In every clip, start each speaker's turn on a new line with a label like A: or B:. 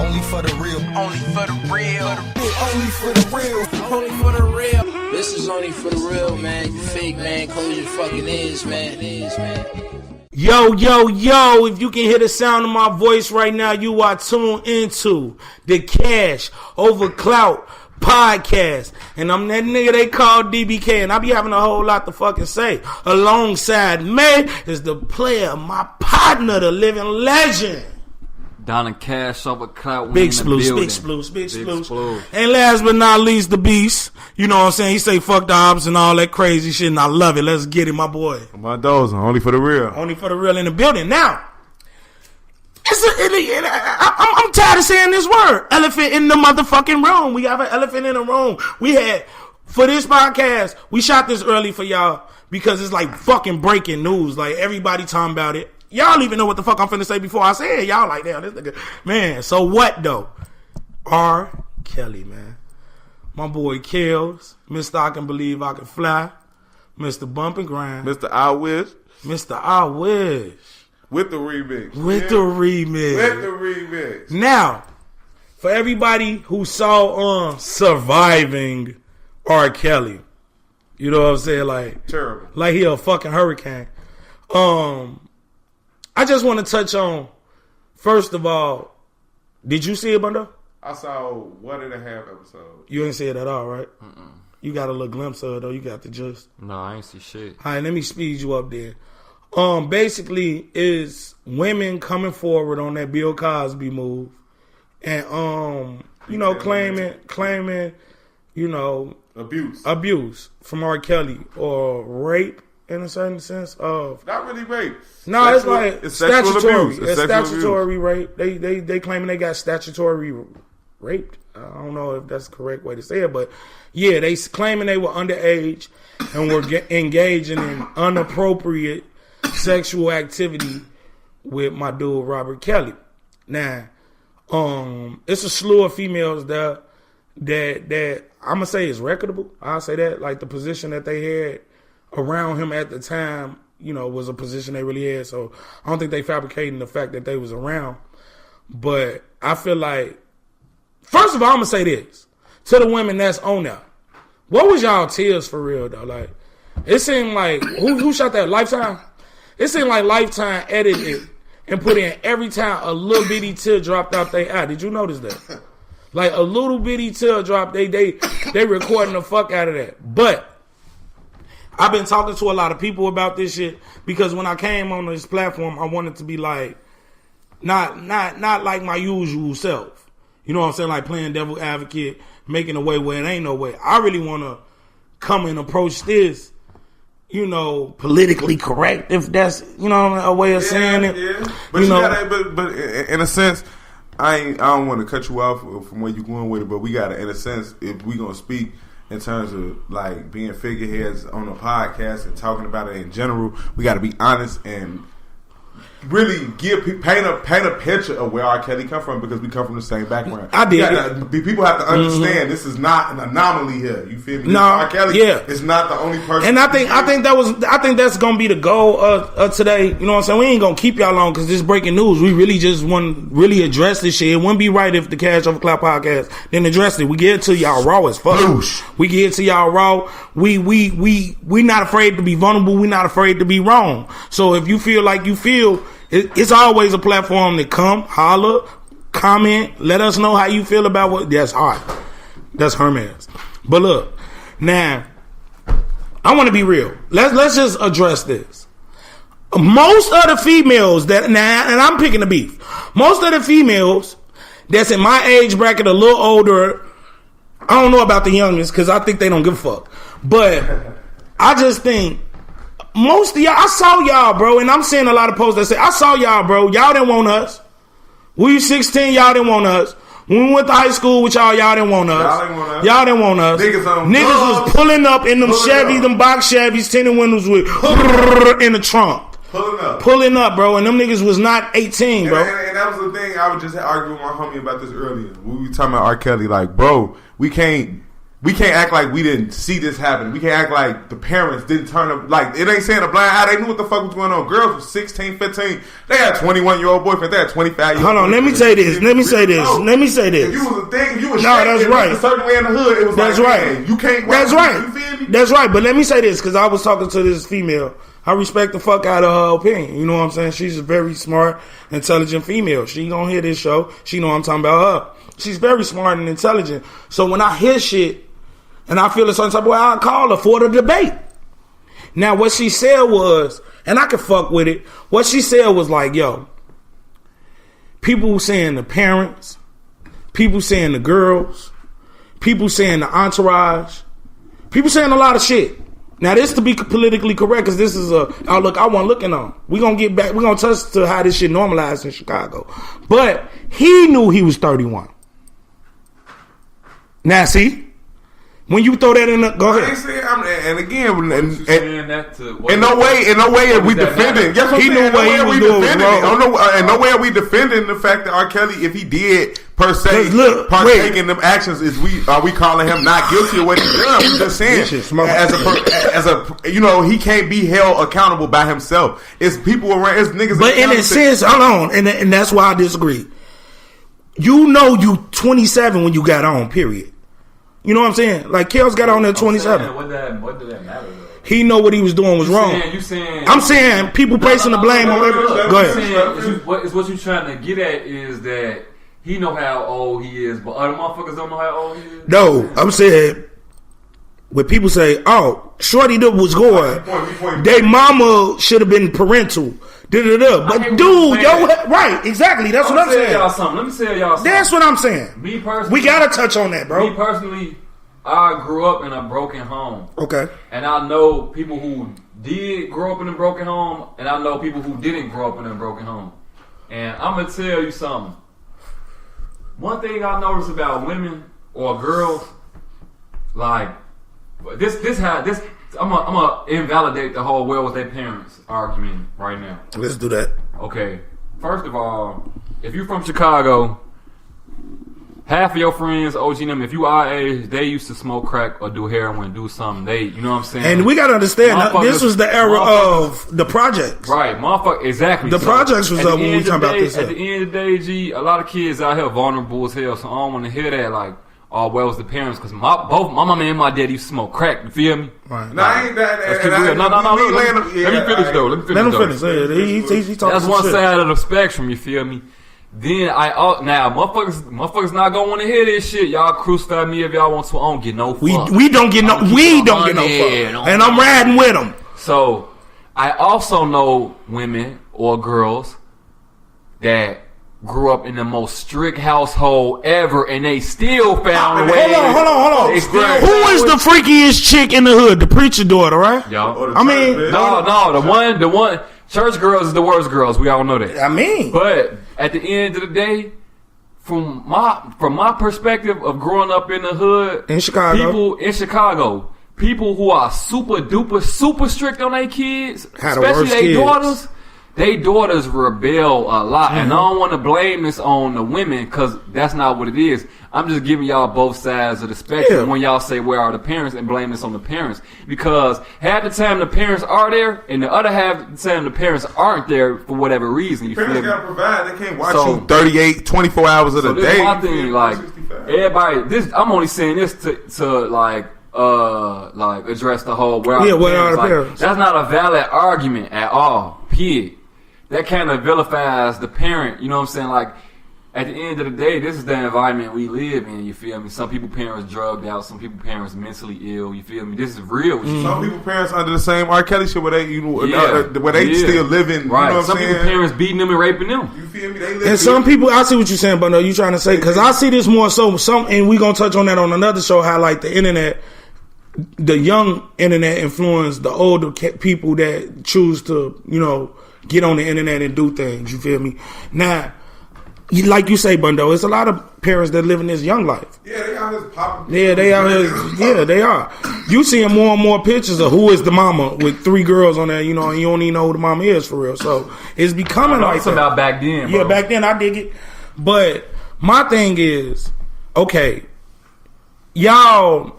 A: Only for the real.
B: Only for the real.
A: Only for the real.
B: Only for the real. This is only for the real, man. You fake, man. Close your fucking ears, man.
C: Yo, if you can hear the sound of my voice right now, you are tuned into the Cash Over Clout podcast. And I'm that nigga they call DBK, and I be having a whole lot to fucking say. Alongside me is the player, my partner, the living legend.
D: Down in Cash Over Clout.
C: Big Sploos. And last but not least, the beast. You know what I'm saying? He say fuck the ops and all that crazy shit, and I love it. Let's get it, my boy.
E: My dozer, only for the real.
C: Only for the real in the building. Now, I'm tired of saying this word. Elephant in the motherfucking room. We have an elephant in the room. We had, for this podcast, we shot this early for y'all because it's like fucking breaking news. Like, everybody talking about it. Y'all don't even know what the fuck I'm finna say before I say it. Y'all like, damn, this nigga. Man, so what though? R.Kelly, man. My boy Kells. Mr. I Can Believe I Can Fly. Mr. Bump and Grind.
E: Mr. I Wish.
C: Mr. I Wish.
E: With the remix.
C: With the remix. Now, for everybody who saw Surviving R. Kelly, you know what I'm saying? Like,
E: terrible. Like
C: he a fucking hurricane. I just want to touch on, first of all, did you see it, Bundo?
E: I saw 1.5 episodes.
C: You didn't see it at all, right? Mm-mm. You got a little glimpse of it, though. You got the gist.
D: No, I ain't see shit.
C: All right, let me speed you up there. Basically, is women coming forward on that Bill Cosby move, and claiming, abuse from R. Kelly or rape in a certain sense of
E: not really rape.
C: No, it's like statutory.
E: It's
C: statutory rape. They claiming they got statutory raped. I don't know if that's the correct way to say it, but yeah, they claiming they were underage and were engaging in inappropriate sexual activity with my dude Robert Kelly. Now, it's a slew of females that I'm gonna say is reputable. I'll say that, like the position that they had around him at the time, was a position they really had. So I don't think they fabricating the fact that they was around. But I feel like, first of all, I'm gonna say this to the women that's on there. What was y'all tears for real though? Like, it seemed like who shot that? Lifetime. It seemed like Lifetime edited and put in every time a little bitty tear dropped out their eye. Did you notice that? Like a little bitty tear drop. They recording the fuck out of that. But I've been talking to a lot of people about this shit because when I came on this platform, I wanted to be like, not like my usual self. You know what I'm saying? Like playing devil advocate, making a way where it ain't no way. I really want to come and approach this, politically correct, if that's, a way of saying it.
E: Yeah. But but in a sense, I don't want to cut you off from where you're going with it, but we got to, in a sense, if we going to speak in terms of like being figureheads on a podcast and talking about it in general, we got to be honest and really paint a picture of where R. Kelly come from, because we come from the same background.
C: I did.
E: People have to understand this is not an anomaly here. You feel me?
C: No,
E: R. Kelly is not the only person.
C: And I think that's gonna be the goal of today. You know what I'm saying? We ain't gonna keep y'all long because this is breaking news. We really just want to really address this shit. It wouldn't be right if the Cash Over Clout podcast didn't address it. We get it to y'all raw as fuck. We get it to y'all raw. We not afraid to be vulnerable. We not afraid to be wrong. So if you feel like it's always a platform to come, holler, comment, let us know how you feel about what. That's hard. That's Hermes. But look, now, I want to be real. Let's just address this. Most of the females and I'm picking the beef. Most of the females that's in my age bracket, a little older, I don't know about the youngest because I think they don't give a fuck. But I just think, most of y'all, I saw y'all, bro, and I'm seeing a lot of posts that say, I saw y'all, bro. Y'all didn't want us. We were 16, y'all didn't want us. When we went to high school with y'all didn't want us. Y'all didn't want us. Niggas was pulling up in them Chevys, them box Chevys, tinted windows with in the trunk. Pulling up, bro, and them niggas was not 18, bro.
E: And that was the thing. I was just arguing with my homie about this earlier. We were talking about R. Kelly, like, bro, we can't we can't act like we didn't see this happen. We can't act like the parents didn't turn up. Like, it ain't saying a blind eye. They knew what the fuck was going on. Girls were 16, 15. They had 21-year-old boyfriend. They had 25-year-old
C: Hold on, let me say this. Let me say this. Let me say this.
E: If you was a thing, if you was
C: that's right.
E: a certain way in the hood, it was
C: that's
E: like,
C: right.
E: Man, you can't.
C: That's right.
E: You feel me?
C: That's right. But let me say this, because I was talking to this female. I respect the fuck out of her opinion. You know what I'm saying? She's a very smart, intelligent female. She gonna hear this show. She know I'm talking about her. She's very smart and intelligent. So when I hear shit and I feel a certain type of way, I'll call her for the debate. Now what she said was, and I can fuck with it, what she said was like, yo, people saying the parents, people saying the girls, people saying the entourage, people saying a lot of shit. Now, this to be politically correct, because this is a outlook I wasn't looking on. We're going to get back. We're going to touch to how this shit normalized in Chicago. But he knew he was 31. Now, see? When you throw that in the... Go ahead.
E: And again...
D: In
E: no way are we defending... Yes,
C: he knew what he was doing was wrong.
E: In no way are we defending the fact that R. Kelly, if he did, per se, partake in them actions, are we calling him not guilty of what he done? We're just saying, he can't be held accountable by himself. It's people around... It's niggas...
C: But in a sense, hold on, and that's why I disagree. You know you 27 when you got on, period. You know what I'm saying? Like, Kels got on at 27.
D: What did that matter, though?
C: He know what he was doing was wrong. I'm saying people placing the blame on everybody. Go ahead.
D: What you trying to get at is that he know how old he is, but other motherfuckers don't know how old he is?
C: No, I'm saying when people say, oh, Shorty was going, they mama should have been parental. But dude, right, exactly. That's what I'm saying.
D: Let me tell y'all something.
C: That's what I'm saying.
D: Me personally,
C: we gotta touch on that, bro.
D: Me personally, I grew up in a broken home.
C: Okay.
D: And I know people who did grow up in a broken home, and I know people who didn't grow up in a broken home. And I'm gonna tell you something. One thing I noticed about women or girls, like this. I'm gonna invalidate the whole "well with their parents" argument right now.
C: Let's do that.
D: Okay. First of all, if you're from Chicago, half of your friends, OG them, if you our age, they used to smoke crack or do heroin, do something. You know what I'm saying?
C: And we gotta understand, this was the era of the projects.
D: Right, motherfucker, exactly.
C: The projects was up when we talking about this.
D: At the end of the day, G, a lot of kids out here vulnerable as hell, so I don't want to hear that, like, oh, well, it's the parents, because both my mama and my daddy used to smoke crack. You feel me?
E: Right. No, I ain't that.
D: Let's keep real. No. Let me finish, though.
C: Let him finish. He talking
D: That's one side of the spectrum. You feel me? Then now motherfuckers not gonna want to hear this shit. Y'all crucify me if y'all want to. I don't get no fuck.
C: We don't get no fuck. And I'm riding with them.
D: So I also know women or girls that grew up in the most strict household ever, and they still found a way.
C: Hold on. Who is the freakiest chick in the hood? The preacher daughter, right?
D: Yo.
C: I mean,
D: no, the one. Church girls is the worst girls. We all know that.
C: I mean,
D: but at the end of the day, from my perspective of growing up in the hood
C: in Chicago,
D: people who are super duper super strict on their kids, especially their daughters rebel a lot. And I don't want to blame this on the women, because that's not what it is. I'm just giving y'all both sides of the spectrum when y'all say where are the parents and blame this on the parents, because half the time the parents are there and the other half the time the parents aren't there for whatever reason.
E: Parents gotta provide. They can't watch you 38, 24 hours of the day.
D: This is my thing. Like, everybody, I'm only saying this to like address the whole where are the parents. That's not a valid argument at all. Period. That kind of vilifies the parent. You know what I'm saying? Like, at the end of the day, this is the environment we live in. You feel me? Some people parents drugged out. Some people parents mentally ill. You feel me? This is real.
E: Some people parents under the same R. Kelly shit where they, still living.
D: Right.
E: You know what
D: some people parents beating them and raping them.
E: You feel me?
C: And some people, I see what you're saying, but no, you trying to say, because I see this more so. And we gonna touch on that on another show. How like the internet, the young internet influence the older people that choose to get on the internet and do things. You feel me? Now, like you say, Bundo, it's a lot of parents that live in this young life.
E: Yeah, they out here popping.
C: Yeah, they out here. Yeah, they are. You seeing more and more pictures of who is the mama with 3 girls on there, and you don't even know who the mama is for real. So it's becoming like that.
D: About back then, bro.
C: Yeah, back then I dig it. But my thing is, okay, y'all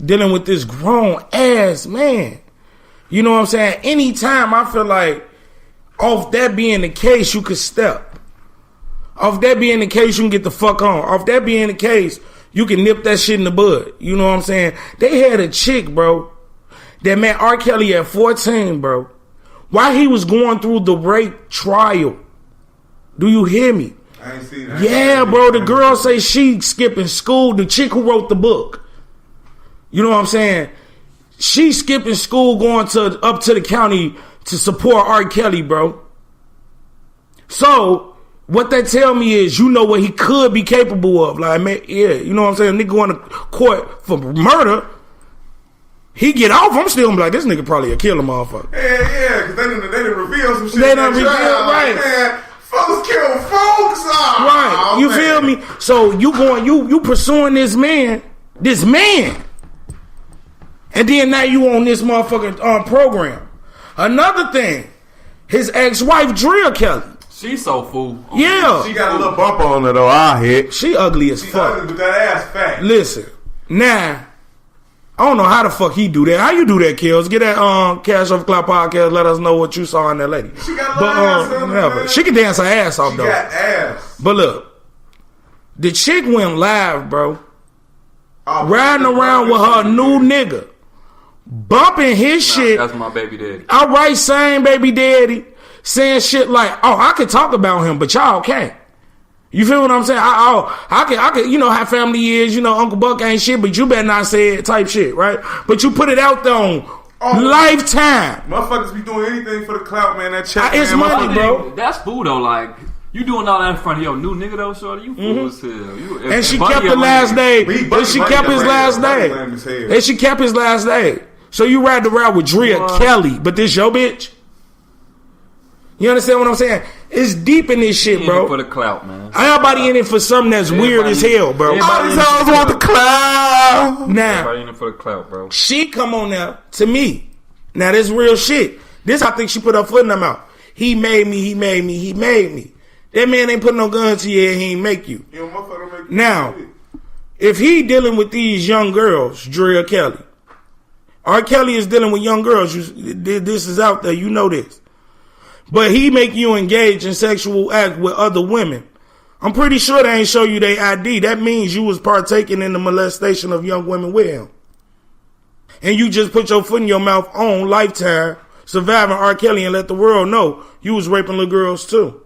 C: dealing with this grown ass man. You know what I'm saying? Anytime I feel like off that being the case, you could step. Off that being the case, you can get the fuck on. Off that being the case, you can nip that shit in the bud. You know what I'm saying? They had a chick, bro, that met R. Kelly at 14, bro. While he was going through the rape trial. Do you hear me?
E: I ain't seen that.
C: Yeah, bro. The girl say she skipping school. The chick who wrote the book. You know what I'm saying? She skipping school going up to the county to support R. Kelly, bro. So, what that tell me is, you know what he could be capable of. Like, man, yeah, you know what I'm saying? Nigga going to court for murder. He get off, I'm still like, this nigga probably a killer motherfucker.
E: Yeah, because they didn't reveal some shit.
C: They done reveal, right.
E: Man, folks kill folks. Oh,
C: right, you
E: man.
C: feel me? So you pursuing this man. And then now you on this motherfucking program. Another thing, his ex-wife, R.Kelly.
D: She's so fool.
C: Yeah.
E: She got a little bump on her though, I hit.
C: She ugly as fuck.
E: Ugly with that ass fat.
C: Listen, now, I don't know how the fuck he do that. How you do that, Kills? Get that Cash Off Cloud podcast. Let us know what you saw in that lady.
E: She got a little ass on her, man.
C: She can dance her ass off,
E: She
C: though.
E: got ass.
C: But look, the chick went live, bro. Riding around with her new nigga. Bumping his shit.
D: That's my baby daddy.
C: All right, same baby daddy. Saying shit like, oh, I could talk about him, but y'all can't. You feel what I'm saying? I could, you know how family is, you know, Uncle Buck ain't shit, but you better not say it type shit, right? But you put it out there on Lifetime.
E: Motherfuckers be doing anything for the clout, man. That check,
C: It's
E: man,
C: money, bro.
D: That's fool though. Like you doing all that in front of your new nigga though, shorty. You fool as hell.
C: And she kept the last day. And she kept his last day. And she kept his last day. So you ride around with R.Kelly, but this your bitch? You understand what I'm saying? It's deep in this shit, bro.
D: For the clout, man.
C: Everybody in it for something that's weird as hell, bro.
E: All these hoes want the clout.
C: Now,
D: Everybody in it for the clout, bro.
C: she come on now to me. Now this real shit. This I think she put her foot in her mouth. He made me. That man ain't put no gun to you and he ain't make you. Now, if he dealing with these young girls, R.Kelly. R.Kelly is dealing with young girls. This is out there. You know this. But he make you engage in sexual act with other women. I'm pretty sure they ain't show you their ID. That means you was partaking in the molestation of young women with him. And you just put your foot in your mouth on Lifetime, surviving R. Kelly, and let the world know you was raping little girls too.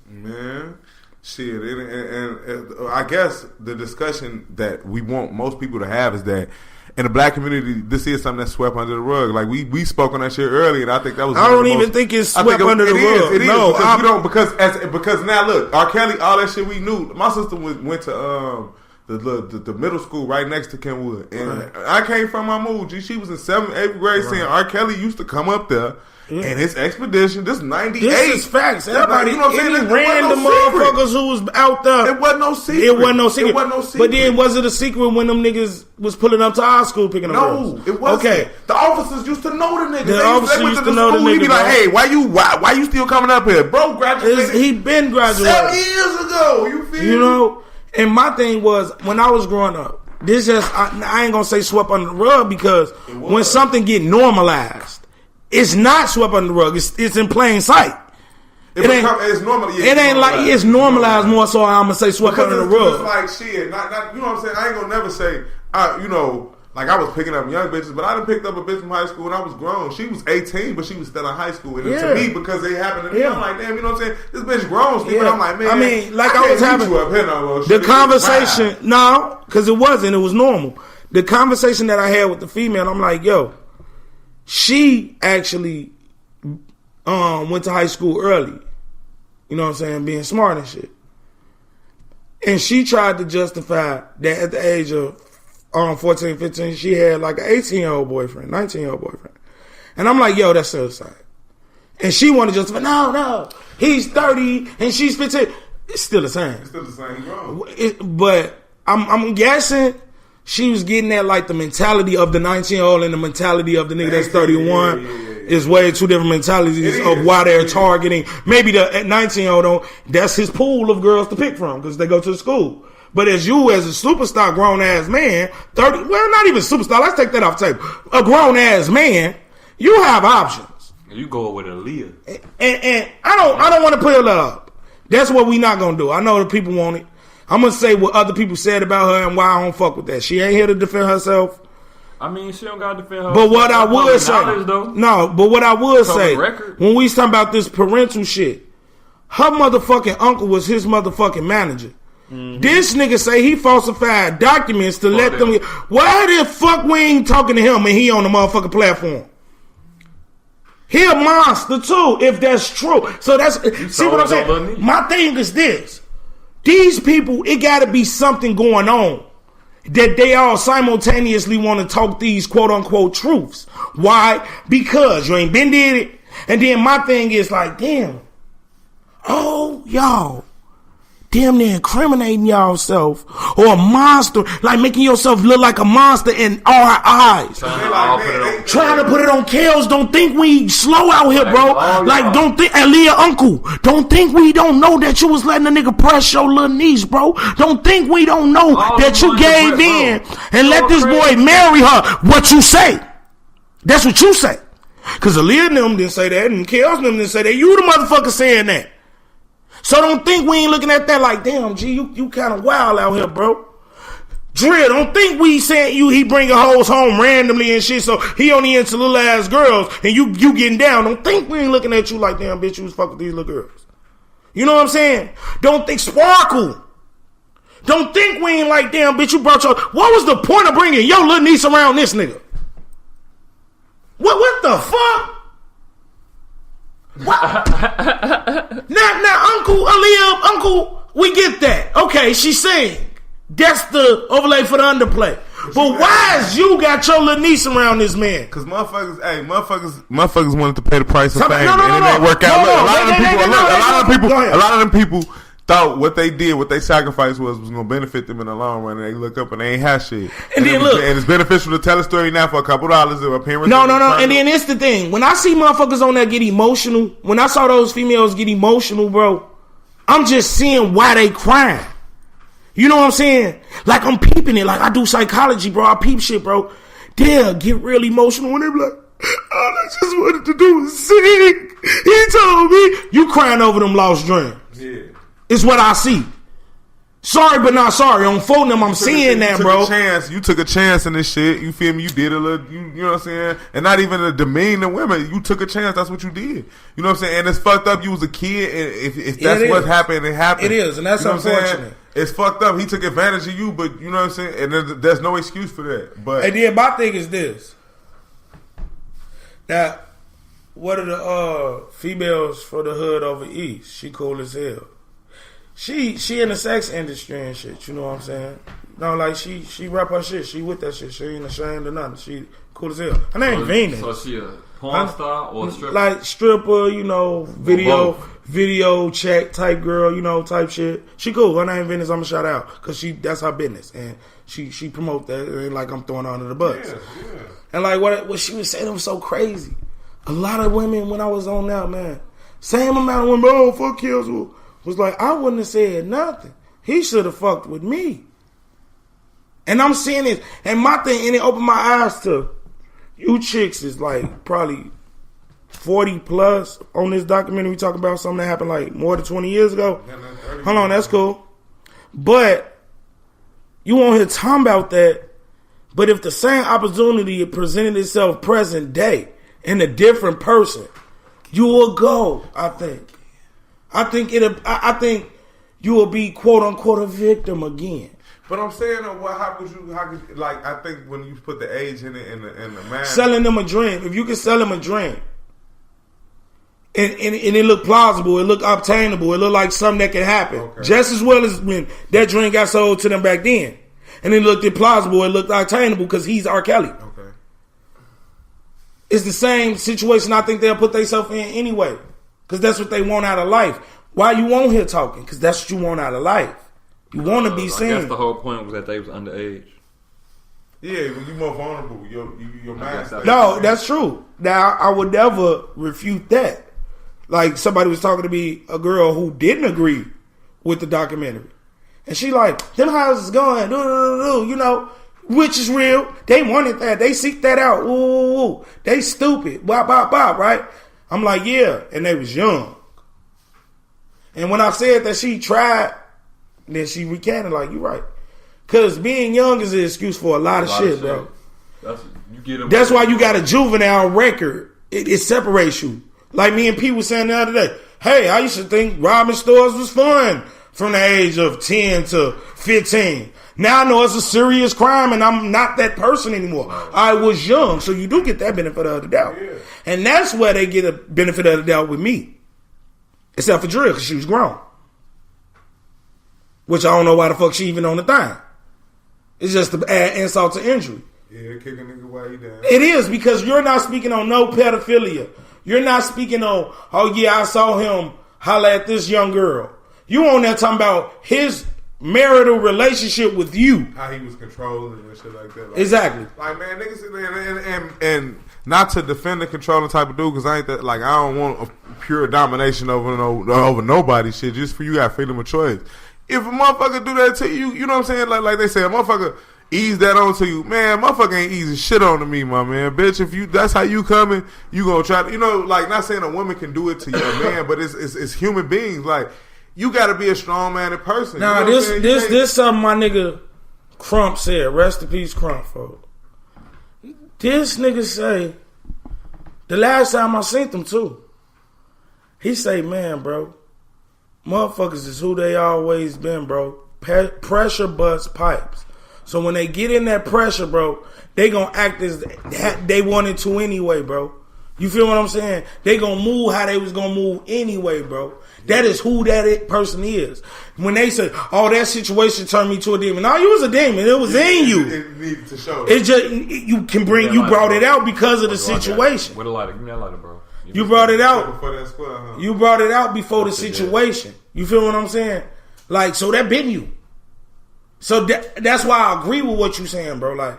E: Man, shit. And I guess the discussion that we want most people to have is that in the black community, this is something that's swept under the rug. Like we spoke on that shit earlier, and I think that was.
C: I don't even think it's swept under the rug.
E: It is
C: no,
E: because we don't because now look, R. Kelly, all that shit we knew. My sister went to the middle school right next to Kenwood, and I came from my move. She was in 7th, 8th grade, saying R. Kelly used to come up there. And his expedition, this 98.
C: This is facts. Everybody,
E: you know what I'm saying?
C: Random motherfuckers who was out there.
E: It wasn't no secret.
C: But then was it a secret when them niggas was pulling up to our school picking up girls?
E: No, it wasn't. Okay. The officers used to know the niggas.
C: The officers used to know the niggas.
E: He'd be like, hey, why you still coming up here? Bro graduated.
C: He been graduated
E: 7 years ago. You feel me?
C: You know? And my thing was, when I was growing up, this just, I ain't gonna say swept under the rug because when something get normalized, it's not swept under the rug. It's in plain sight.
E: It's normally.
C: It ain't like it's normalized more. So I'm gonna say swept under the rug.
E: It's like shit. Not you know what I'm saying. I ain't gonna never say. You know, like I was picking up young bitches, but I done picked up a bitch from high school when I was grown. She was 18, but she was still in high school. And to me, because they happened to me, I'm like, damn, you know what I'm saying? This bitch grown, Steve. But I'm like, man.
C: I mean, like I was having
E: the
C: conversation. No, because it wasn't. It was normal. The conversation that I had with the female, I'm like, yo. She actually went to high school early. You know what I'm saying? Being smart and shit. And she tried to justify that at the age of 14, 15, she had like an 18-year-old boyfriend, 19-year-old boyfriend. And I'm like, yo, that's suicide. And she wanted to justify, no, he's 30 and she's 15. It's still the same.
E: It's still the same. Wrong.
C: But I'm guessing she was getting at like the mentality of the 19-year-old and the mentality of the nigga that's 31. It's way two different mentalities of why they're targeting. Maybe the 19-year-old, that's his pool of girls to pick from because they go to the school. But as a superstar grown ass man, not even superstar, let's take that off the table. A grown ass man, you have options.
D: You go with Aaliyah.
C: And I don't want to put it up. That's what we not gonna do. I know the people want it. I'm gonna say what other people said about her and why I don't fuck with that. She ain't here to defend herself.
D: I mean, she don't gotta defend herself.
C: But what I would say, when we talking about this parental shit, her motherfucking uncle was his motherfucking manager. Mm-hmm. This nigga say he falsified documents to let them. Why the fuck we ain't talking to him and he on the motherfucking platform? He a monster too, if that's true. So that's see what I'm saying. My thing is this: these people, it got to be something going on that they all simultaneously want to talk these quote unquote truths. Why? Because you ain't been did it, and then my thing is like, damn, y'all. Damn near incriminating yourself or a monster, like making yourself look like a monster in our eyes. Trying to put it on Kels. Don't think we slow out here, bro. Like, don't think, Aaliyah uncle, don't think we don't know that you was letting a nigga press your little niece, bro. Don't think we don't know that you gave in and let this boy marry her. What you say? That's what you say. Because Aaliyah and them didn't say that, and Kels and them didn't say that. You the motherfucker saying that. So don't think we ain't looking at that like, damn, G, you kind of wild out here, bro. Drill, don't think we saying he bringing hoes home randomly and shit, so he only into little ass girls and you getting down. Don't think we ain't looking at you like, damn, bitch, you was fucking these little girls. You know what I'm saying? Don't think Sparkle. Don't think we ain't like, damn, bitch, you brought your. What was the point of bringing your little niece around this nigga? What the fuck? What? now, Uncle Aaliyah, Uncle, we get that. Okay, she's saying that's the overlay for the underplay. But why is you got your little niece around this man?
E: Because motherfuckers wanted to pay the price of fame, and it ain't work out. A lot of them people thought what they did, what they sacrificed was going to benefit them in the long run, and they look up and they ain't have shit. And then and it's beneficial to tell a story now for a couple dollars. No.
C: And then it's the thing. When I see motherfuckers on there get emotional, when I saw those females get emotional, bro, I'm just seeing why they crying. You know what I'm saying? Like, I'm peeping it. Like, I do psychology, bro. I peep shit, bro. They'll get real emotional when they be like, all I just wanted to do was sing. He told me. You crying over them lost dreams. Yeah. It's what I see. Sorry, but not sorry. On phone them, I'm seeing that, bro.
E: You took a chance in this shit. You feel me? You did a little, you know what I'm saying? And not even to demean the women. You took a chance. That's what you did. You know what I'm saying? And it's fucked up. You was a kid. And if that's what happened, it happened.
C: It is. And that's unfortunate.
E: It's fucked up. He took advantage of you, but you know what I'm saying? And there's no excuse for that. But
C: and then my thing is this. Now, what are the females for the hood over east? She cool as hell. She in the sex industry and shit, you know what I'm saying? No, like she rap her shit. She with that shit. She ain't ashamed of nothing. She cool as hell. Her name Venus.
D: So she a porn star or a stripper?
C: Like stripper, you know, video check type girl, you know, type shit. She cool. Her name Venus. I'ma shout out because that's her business and she promote that. It ain't like I'm throwing her under the bus. Yeah. And like what she was saying, it was so crazy. A lot of women when I was on that, man, same amount of women. Oh, fuck kills. Was like, I wouldn't have said nothing. He should have fucked with me. And I'm seeing it. And my thing, and it opened my eyes to, you chicks is like probably 40 plus on this documentary. We talk about something that happened like more than 20 years ago. Hold on, that's cool. But you won't hear talking about that. But if the same opportunity presented itself present day in a different person, you will go, I think. I think you will be quote unquote a victim again.
E: But I'm saying, how could you, like, I think when you put the age in it, in the man.
C: Selling them a dream. If you can sell them a dream. And it look plausible, it look obtainable, it look like something that can happen. Okay. Just as well as when that dream got sold to them back then. And it looked implausible, it looked obtainable because he's R.Kelly. Okay. It's the same situation I think they'll put themselves in anyway. Because that's what they want out of life. Why you on here talking? Because that's what you want out of life. You want to be seen.
D: I guess the whole point was that they was underage.
E: Yeah, when you more vulnerable, your mind.
C: No, that's true. Now I would never refute that. Like somebody was talking to me, a girl who didn't agree with the documentary, and she like, them houses going, you know, which is real. They wanted that. They seek that out. Ooh, they stupid. Bop, bop, bop, right? I'm like, yeah, and they was young. And when I said that she tried, then she recanted like, you're right. Because being young is an excuse for a lot of shit, bro. That's why you got a juvenile record. It separates you. Like me and P was saying the other day. Hey, I used to think robbing stores was fun from the age of 10 to 15. Now I know it's a serious crime and I'm not that person anymore. I was young, so you do get that benefit of the doubt. Yeah. And that's where they get a benefit of the doubt with me. Except for Drill, because she was grown. Which I don't know why the fuck she even on the thing. It's just to add insult to injury.
E: Yeah, kick a nigga while you down.
C: It is, because you're not speaking on no pedophilia. You're not speaking on, oh yeah, I saw him holler at this young girl. You on there talking about his marital relationship with you.
E: How he was controlling and shit like that. Like,
C: exactly.
E: Like, man, niggas, and not to defend the controlling type of dude, because I ain't that, like, I don't want a pure domination over nobody shit, just for you got freedom of choice. If a motherfucker do that to you, you know what I'm saying? Like they say, a motherfucker ease that on to you. Man, motherfucker ain't easy shit on to me, my man. Bitch, if that's how you coming, you gonna try to, you know, like, not saying a woman can do it to your man, but it's human beings. Like, you gotta be a strong-minded person.
C: Nah,
E: you know
C: this something my nigga Crump said. Rest in peace, Crump, folks. This nigga say, the last time I seen him too, he say, man, bro, motherfuckers is who they always been, bro. Pressure busts pipes. So when they get in that pressure, bro, they gonna act as they wanted to anyway, bro. You feel what I'm saying? They gonna move how they was gonna move anyway, bro. That is who that person is. When they say, "Oh, that situation turned me to a demon," no, you was a demon. It was in you.
E: It needed to show.
C: It just you can bring. You brought it out because of the situation.
D: With a lighter, give me that lighter, bro.
C: You brought it out.
E: Before that squad, huh?
C: You brought it out before the situation. You feel what I'm saying? Like, so that been you. So that's why I agree with what you saying, bro. Like,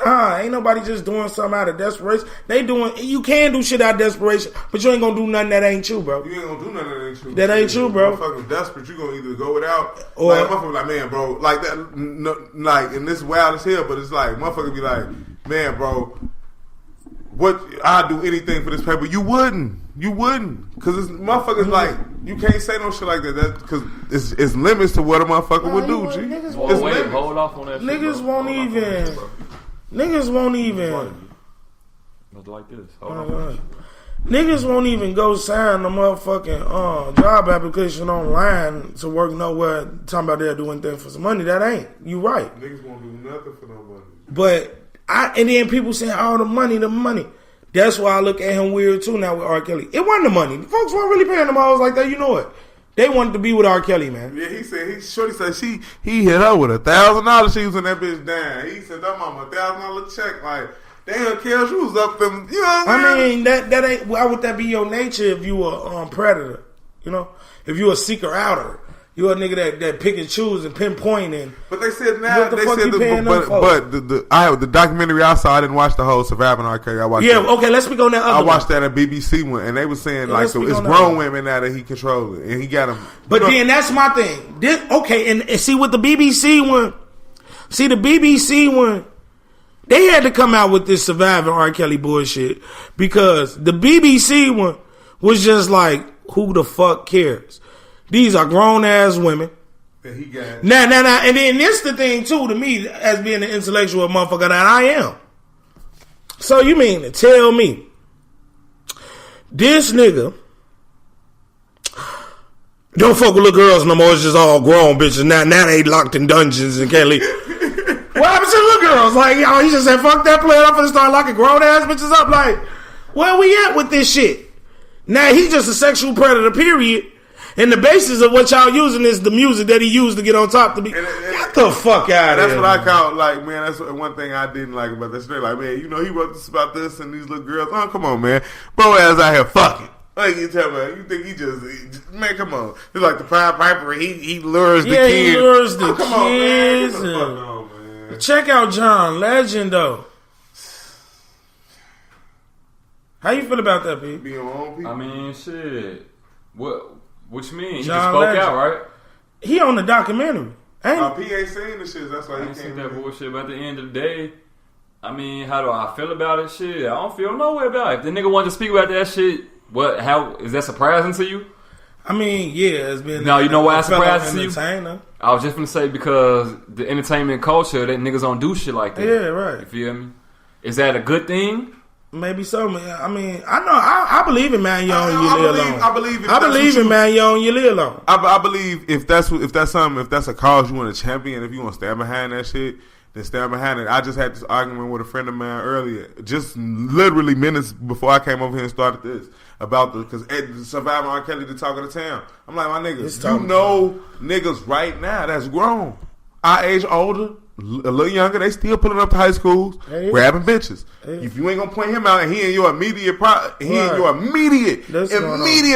C: ain't nobody just doing something out of desperation. You can do shit out of desperation, but you ain't gonna do nothing that ain't you, bro.
E: You ain't gonna do nothing that ain't you.
C: That ain't you, bro.
E: Motherfuckers desperate, you gonna either go without, or like, motherfucker like, man, bro, like that, no, like, and this wild as hell, but it's like, motherfucker be like, man, bro, what, I'd do anything for this paper. You wouldn't, because it's motherfuckers like, you can't say no shit like that, because it's limits to what a motherfucker would do, G.
D: Hold off on that shit,
C: niggas won't even. Niggas won't even.
D: Not like this. Hold on.
C: Niggas won't even go sign the motherfucking job application online to work nowhere talking about they'll do anything for some money. That ain't. You right.
E: Niggas won't do nothing for no money.
C: But and then people saying, oh, the money. That's why I look at him weird too now with R.Kelly. It wasn't the money. The folks weren't really paying them hoes like that. You know it. They wanted to be with R.Kelly, man.
E: Yeah, Shorty said he hit her with $1,000. She was in that bitch down. He said that mama $1,000 check. Like, damn, Kel, she was up them. You know what I
C: mean? That ain't. Why would that be your nature if you a predator? You know, if you a seeker outer, you a nigga that pick and choose and pinpoint and.
E: But they said now
C: what the fuck you paying them for?
E: But the documentary I saw, I didn't watch the whole Surviving R.Kelly. I watched.
C: Yeah, okay. Let's speak on that.
E: I watched that at BBC one, and they were saying like, so it's grown women now that he controls it, and he got them.
C: But then that's my thing. Okay, and see with the BBC one. See the BBC one. They had to come out with this Surviving R. Kelly bullshit because the BBC one was just like, who the fuck cares? These are grown ass women.
E: That he got.
C: Nah. And then this the thing too to me as being an intellectual motherfucker that I am. So you mean to tell me this nigga don't fuck with little girls no more? It's just all grown bitches. Now they locked in dungeons and can't leave. What happened to little girls? Like, y'all, he just said, fuck that player. I'm finna start locking grown ass bitches up. Like, where we at with this shit? Now he's just a sexual predator, period. And the basis of what y'all using is the music that he used to get on top to be. Get the fuck out of here.
E: That's what I call, like, man, that's one thing I didn't like about that shit. Like, man, you know, he wrote this about this and these little girls. Oh, come on, man. Bro ass out here fucking. Like, you tell me, you think he just man, come on. He's like the Pied Piper. He lures the kids.
C: Yeah, he lures the kids.
E: Come on, man. Get the fuck on, man.
C: Check out John Legend though. How you feel about that, P?
E: Being wrong, people.
D: I mean, shit. What you mean? He
C: John
D: just spoke
C: Legend.
D: out, right?
C: He on the documentary. Ain't
E: P ain't saying the shit. That's why
D: I
E: he
D: ain't seen
E: can't.
D: that bullshit. But at the end of the day, I mean, how do I feel about it? Shit, I don't feel no way about it. If the nigga wanted to speak about that shit, how is that surprising to you?
C: I mean, yeah, it's been.
D: No, you know why it's surprising to you?
C: Entertainer.
D: I was just gonna say because the entertainment culture, that niggas don't do shit like that.
C: Yeah, right.
D: You feel me? Is that a good thing?
C: Maybe so. I mean, I know. I believe in man, you own you live alone.
E: I believe.
C: I believe in man, you own you live alone.
E: I believe if that's something, if that's a cause you want to champion, if you want to stand behind that shit, then stand behind it. I just had this argument with a friend of mine earlier, just literally minutes before I came over here and started this, about because surviving R.Kelly, the talk of the town. I'm like, my niggas, you know niggas right now that's grown, our age older, a little younger, they still pulling up to high schools, grabbing bitches. If you ain't gonna point him out and he in your immediate immediate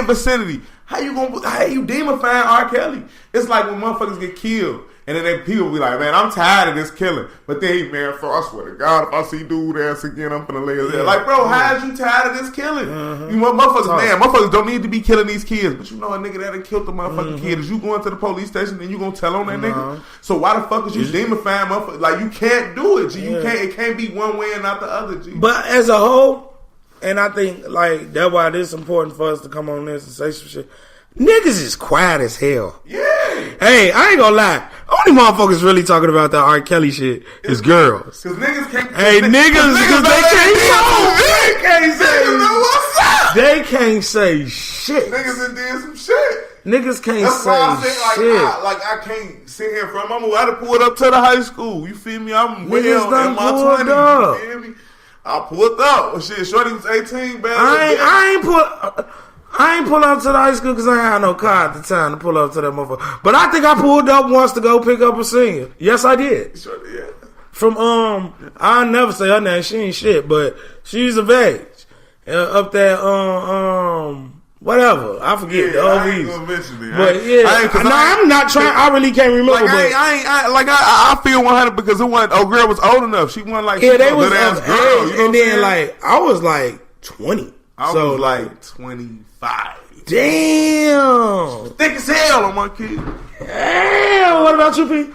E: vicinity, how you demifying R. Kelly? It's like when motherfuckers get killed. And then people be like, man, I'm tired of this killing. But then, man, I swear to God, if I see dude ass again, I'm finna lay his head. Like, bro, how is you tired of this killing? You motherfuckers don't need to be killing these kids. But you know a nigga that done killed the motherfucking kid. Is you going to the police station and you gonna tell on that nigga? So why the fuck is you demifying motherfuckers? Like, you can't do it, G. You can't. It can't be one way and not the other, G.
C: But as a whole, and I think, like, that's why it's important for us to come on this and say some shit. Niggas is quiet as hell.
E: Yeah.
C: Hey, I ain't gonna lie. Only motherfuckers really talking about that R. Kelly shit is girls.
E: Cause niggas can't.
C: Hey, niggas, because they can't say. They can't say shit.
E: Niggas done did some shit.
C: Niggas can't
E: That's
C: say
E: why I say,
C: shit.
E: I can't sit here from. I done pulled up to the high school. You feel me? I'm well
C: Niggas done
E: in my
C: pulled
E: 20s.
C: up.
E: You feel me? I pulled up. Well, shit, shorty was 18, man.
C: I ain't pull up to the high school because I ain't had no car at the time to pull up to that motherfucker. But I think I pulled up once to go pick up a senior. Yes, I did.
E: Shorty, yeah.
C: From I'll never say her name. She ain't shit, but she's of age. Up there, whatever. I forget the
E: I ain't
C: OVs.
E: gonna mention it.
C: But I'm not trying. I really can't remember.
E: Like, I feel 100 because it wasn't. Oh, girl was old enough. She wasn't like
C: they was
E: of
C: girl.
E: You know
C: and then like I was like 20.
E: I was like 25.
C: Damn.
E: Thick as hell on my kid.
C: Damn. What about you, P?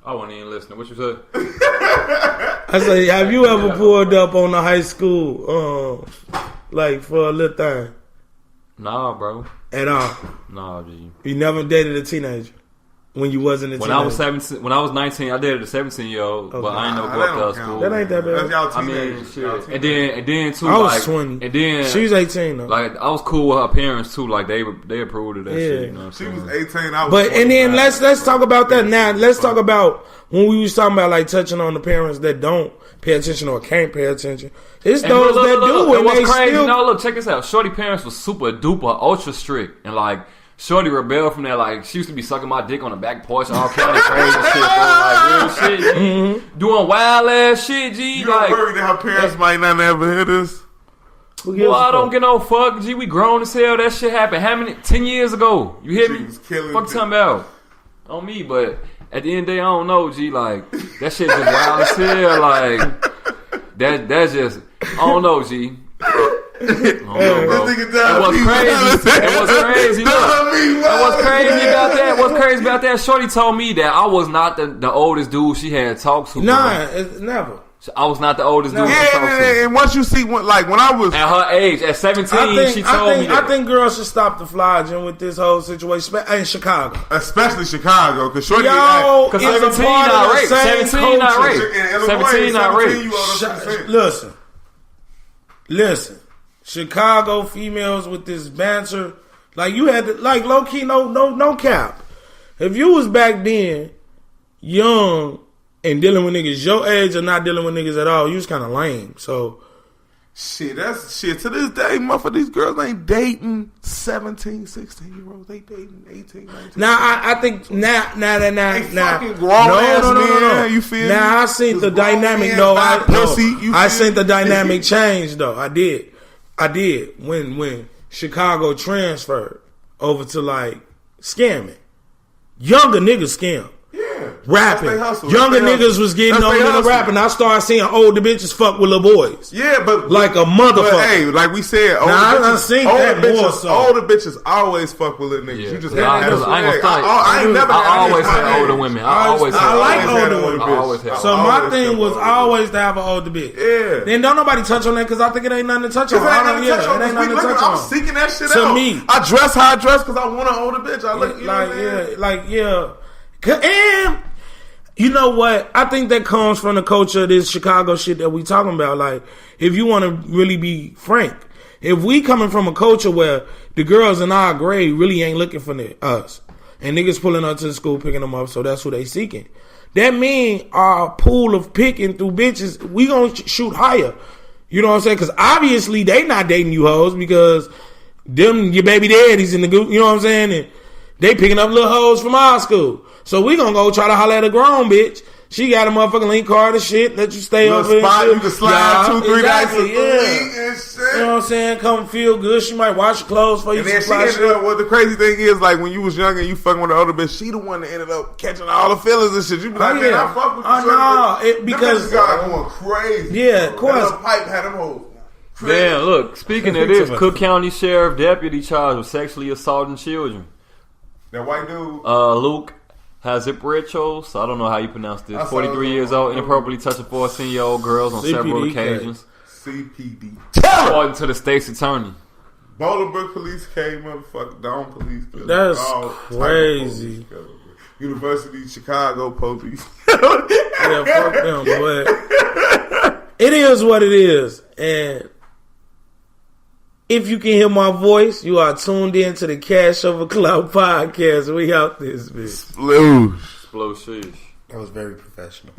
D: I wasn't even listening. What you said?
C: I say, have you ever pulled up on the high school, like for a little thing?
D: Nah, bro.
C: At all?
D: Nah, G.
C: You never dated a teenager when you wasn't a teenager?
D: When I was 17, when I was 19, I dated a 17-year-old, but I ain't no go up to school.
C: That ain't that bad.
E: That's y'all
D: I mean,
E: teenagers.
D: shit. And then too,
C: I was
D: like,
C: 20.
D: and then
C: she's 18 though.
D: like I was cool with her parents too. Like they approved of that shit. You know what I'm
E: She
D: saying?
E: was 18. I was.
C: But and then
E: 25.
C: let's talk about that now. Let's talk about when we was talking about like touching on the parents that don't pay attention or can't pay attention. It's
D: And
C: those
D: look,
C: that do, and
D: what's
C: they
D: crazy?
C: still.
D: No, look, check this out. Shorty parents was super duper ultra strict, and like Shorty rebelled from that. Like she used to be sucking my dick on the back porch, all kind of crazy shit, bro. Like real shit, G. Doing wild ass shit, G.
E: You
D: Like,
E: worried that her parents might not ever hear this?
C: Well,
D: I don't get no fuck, G. We grown as hell. That shit happened. How many? 10 years ago. You hear
E: She
D: me?
E: was killing
D: Fuck
E: it.
D: talking about on me, but at the end of the day, I don't know, G. Like that shit just wild as hell. Like that's just I don't know, G. I don't know, bro.
E: This nigga
D: It
E: down
D: was
E: me.
D: crazy. It was crazy. Look, what's crazy about that? What's crazy about that? Shorty told me that I was not the oldest dude she had talked to.
C: Nah, it's never.
D: I was not the oldest dude she talked to.
E: Yeah, and once you see, when I was
D: At her age, at 17, she told me that.
C: I think girls should stop the flogging with this whole situation in Chicago.
E: especially Chicago, because Shorty
C: Yo,
D: Because
C: it's a
D: 17
C: part of
D: not
C: the
D: rape.
C: same
D: 17 not
C: culture.
D: rape.
E: in Illinois,
D: 17 not rape.
E: 17, you owe us 100%.
C: Listen. Chicago females with this banter, like you had to, like low key, no cap. If you was back then, young and dealing with niggas your age or not dealing with niggas at all, you was kind of lame. So
E: Shit, that's shit. To this day, motherfucker, these girls ain't dating 17, 16-year-olds. They dating 18, 19.
C: now I think now
E: fucking grown ass men, you feel me?
C: Now I seen the
E: This grown
C: dynamic
E: man
C: though.
E: buy pussy, you
C: I
E: feel
C: seen
E: me?
C: the dynamic change though. I did when Chicago transferred over to like scamming. Younger niggas scam.
E: Yeah.
C: rapping.
E: Hustle.
C: Younger niggas was getting on into rapping. I started seeing older bitches fuck with little boys.
E: Yeah, but
C: like a motherfucker.
E: But, hey, like we said, older bitches always fuck with little niggas.
D: Yeah.
E: You just
D: I always had older women. I
C: like older women. So my thing was always to have an older bitch.
E: Yeah.
C: Then don't nobody touch on that because I think it ain't nothing to touch on. It ain't nothing to touch on.
E: I'm seeking that shit
C: out.
E: To me, I dress how I dress because I want an older bitch. I look and you know what? I think that comes from the culture of this Chicago shit that we talking about. Like, if you want to really be frank, if we coming from a culture where the girls in our grade really ain't looking for us, and niggas pulling up to the school picking them up, so that's who they seeking. That mean our pool of picking through bitches, we gonna shoot higher. You know what I'm saying? Because obviously they not dating you hoes because them your baby daddies in the group. You know what I'm saying? And they picking up little hoes from our school. So we gonna go try to holler at a grown bitch. She got a motherfucking link card and shit. Let you stay over there. Spot you can slide 2-3 nights
C: and shit. You know what I'm saying? Come feel good. She might wash your clothes for you.
E: And then she ended up, well, the crazy thing is, like, when you was younger and you fucking with the older bitch, she the one that ended up catching all the feelings and shit. You be like, man, I fuck with you.
C: No, because
E: God going crazy.
C: Yeah, of course.
E: That pipe had them hoes.
D: Damn, look, speaking of this, Cook County Sheriff Deputy charged with sexually assaulting children.
E: That white dude?
D: Luke Haziprechos, I don't know how you pronounce this. 43 years old, inappropriately touching 14-year-old girls on several occasions.
E: CPD.
D: According to the state's attorney.
E: Bolingbrook police came, motherfucker. Down police.
C: That's crazy.
E: University of Chicago police.
C: Yeah, fuck them, but it is what it is. And if you can hear my voice, you are tuned in to the Cash Over Cloud podcast. We out this bitch.
E: Sploosh.
D: Sploosh.
C: That was very professional.